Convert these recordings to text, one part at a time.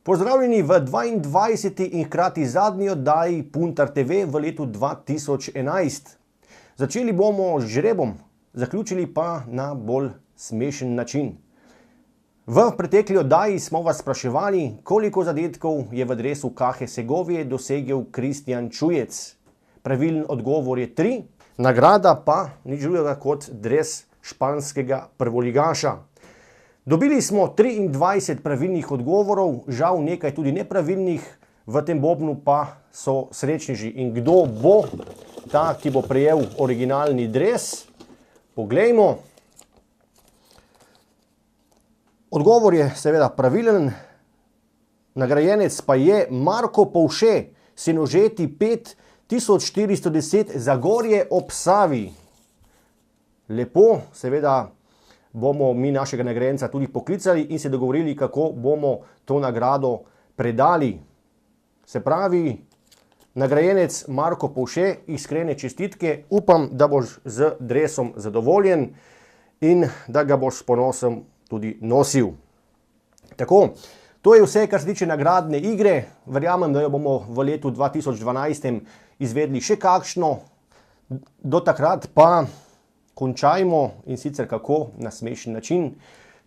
Pozdravljeni v 22. in hkrati zadnji oddaji Puntar TV v letu 2011. Začeli bomo z žrebom, zaključili pa na bolj smešen način. V pretekli oddaji smo vas spraševali, koliko zadetkov je v dresu Kahe Segovije dosegel Kristjan Čujec. Pravilen odgovor je 3, nagrada pa nič drugega kot dres španskega prvoligaša. Dobili smo 23 pravilnih odgovorov, žal nekaj tudi nepravilnih, v tem bobnu pa so srečneži. In kdo bo ta, ki bo prejel originalni dres? Poglejmo. Odgovor je seveda pravilen, nagrajenec pa je Marko Povše, Senožeti 5410 Zagorje ob Savi. Lepo, seveda bomo mi našega nagrajenca tudi poklicali in se dogovorili, kako bomo to nagrado predali. Se pravi, nagrajenec Marko Povše, iskrene čestitke, upam, da boš z dresom zadovoljen in da ga boš s ponosom tudi nosil. Tako, to je vse, kar se tiče nagradne igre. Verjamem, da jo bomo v letu 2012 izvedli še kakšno. Do takrat pa končajmo, in sicer kako, na smešen način,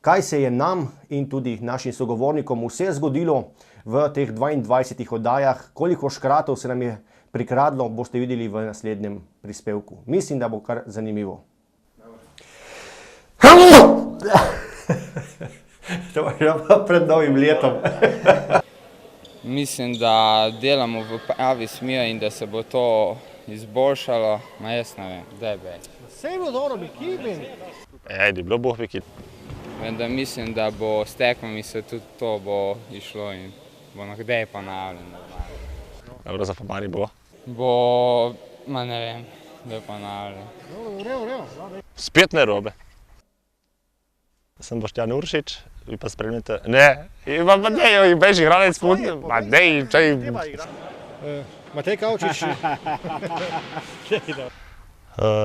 kaj se je nam in tudi našim sogovornikom vse zgodilo v teh 22 oddajah, koliko škratov se nam je prikradlo, boste videli v naslednjem prispevku. Mislim, da bo kar zanimivo. To je pa pred novim letom. Mislim, da delamo v pravi smer in da se bo to izboljšalo. Ma jaz ne vem, da je bej. Sej bo dobro v ekipi. Ajde, bilo bo v ekipi. Vendar mislim, da bo s tekmami se tudi to bo išlo in bo nekdaj ponavljeno. Dobro, za pomani bo. Bo, ma ne vem, da je ponavljeno. Spet ne robe. Sem Boštjan Uršič, vi pa spremljate. Ne, pa ne, bež igralec Puntarja. Ma ne, čaj. Matej Kavčič.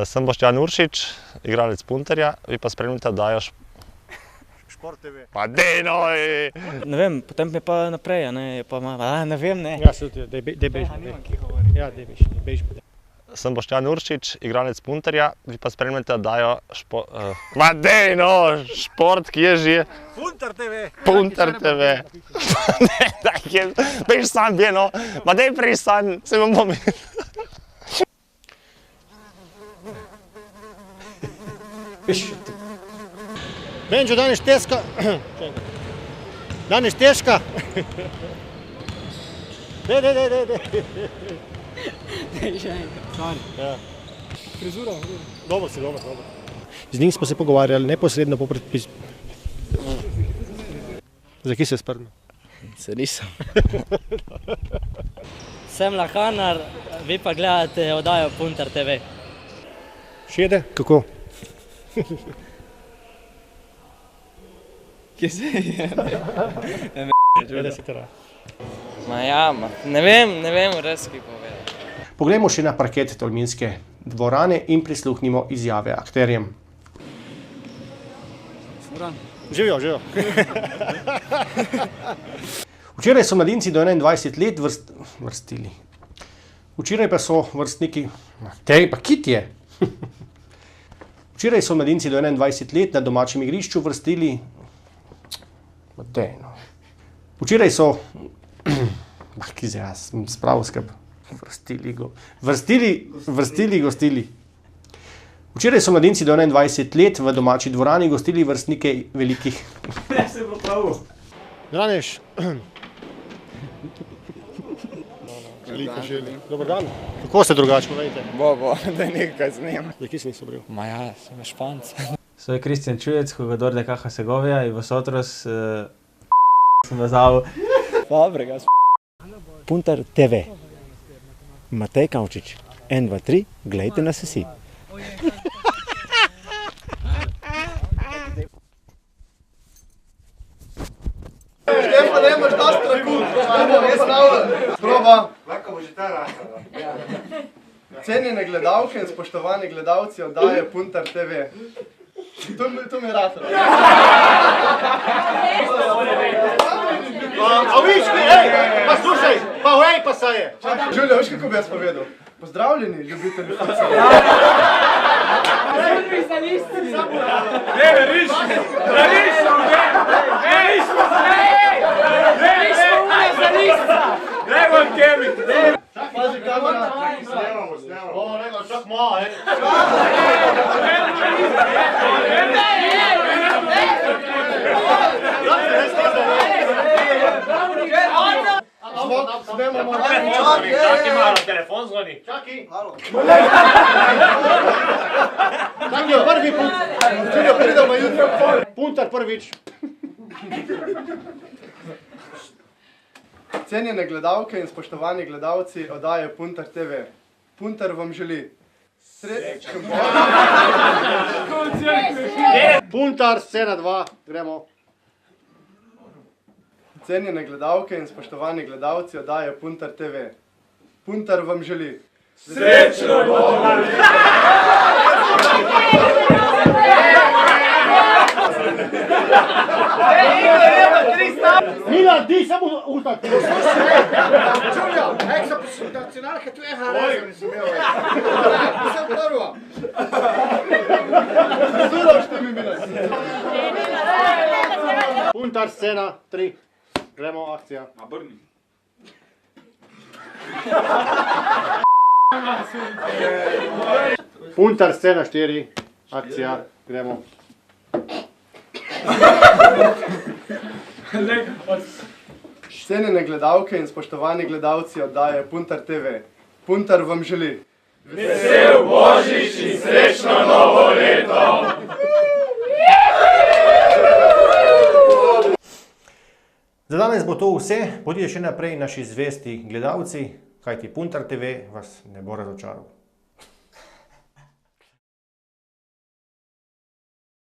Sem Boštjan Uršič, igralec Puntarja, vi pa spremljate oddajo Šport TV. Pa ne, no! Ne vem, potem je pa naprej, ne, pa ne vem, ne. Ja, se tudi, dej bež. Ja, dej bež. Sem Boštjan Uršič, igralec Puntarja, vi pa spremljate oddajo Ma ne, no! Šport, ki je že? Puntar TV. Puntar TV. Ne, daj, bež sam bje, no! Ma dej prej sam, se bom pomenil. Benđo, danes teska. Danes teska. Dej. Dej še enkrat. Ja. Frizura. Dobro si. Z njim smo se pogovarjali neposredno po predpisu. Za kje se sprnil? Se nisem. Sem Lahanar, vi pa gledate oddajo Puntar TV. Šede, kako? Kje se je? Glede se tera. Ma ja, ne vem res, ki povedati. Poglejmo še na parket tolminske dvorane in prisluhnimo izjave akterjem. Živijo. Včeraj so mladinci do 21 let vrstili. Včeraj pa so vrstniki... Tej pa kit je! Včeraj so mladinci do 21 let na domačem igrišču vrstili... Včeraj so... Ki se jaz, spravo skrb. Gostili. Včeraj so mladinci do 21 let v domači dvorani gostili vrstnike velikih... Ne se bo pravo. Draneš. Veliko želi. Dobar dan. Kako ste drugače, povejte? Bo, da je nekaj snema. Za kje si nisi obril? Ma ja, sem Španc. Soy Kristjan Čujec, jugador de Caja Segovia y vosotros sem vezal. Dobrega. Puntar TV. Matej Kavčič. 1, 2, 3, gledajte nas vsi. Štefan, nemaš ta strahu. Proba. Lahko bo že ta rasala. Cenjene gledalke in spoštovani gledalci oddaje Puntar TV. To mi je rasala. A viš? Kaj pa se je? Žulja, veš kako bi jaz povedal? Pozdravljeni, ljubitelji futsala. Pazi kamera. Zvok, snemamo. Čakaj malo, telefon zvoni. Čakaj. Čakaj, prvi Žulja, pridemo jutro. puntar prvič. Cenjene gledalke in spoštovani gledalci oddaje Puntar TV. Puntar vam želi srečno. Puntar, scena 2, gremo. Cenjene gledalke in spoštovani gledalci oddaje Puntar TV. Puntar vam želi Milan, ti samo utak. Čulja, nacionalka, tu je Hareza, nisem imel. Nisem prva. Zelo što mi Milan. Puntar, scena 3, gremo, akcija. Puntar, scena 4, akcija, gremo. Cenjene gledalke in spoštovani gledalci oddaje Puntar TV. Puntar vam želi Vesel Božič in srečno novo leto! Za danes bo to vse, bodite še naprej naši zvesti gledalci, kajti Puntar TV vas ne bo razočaral.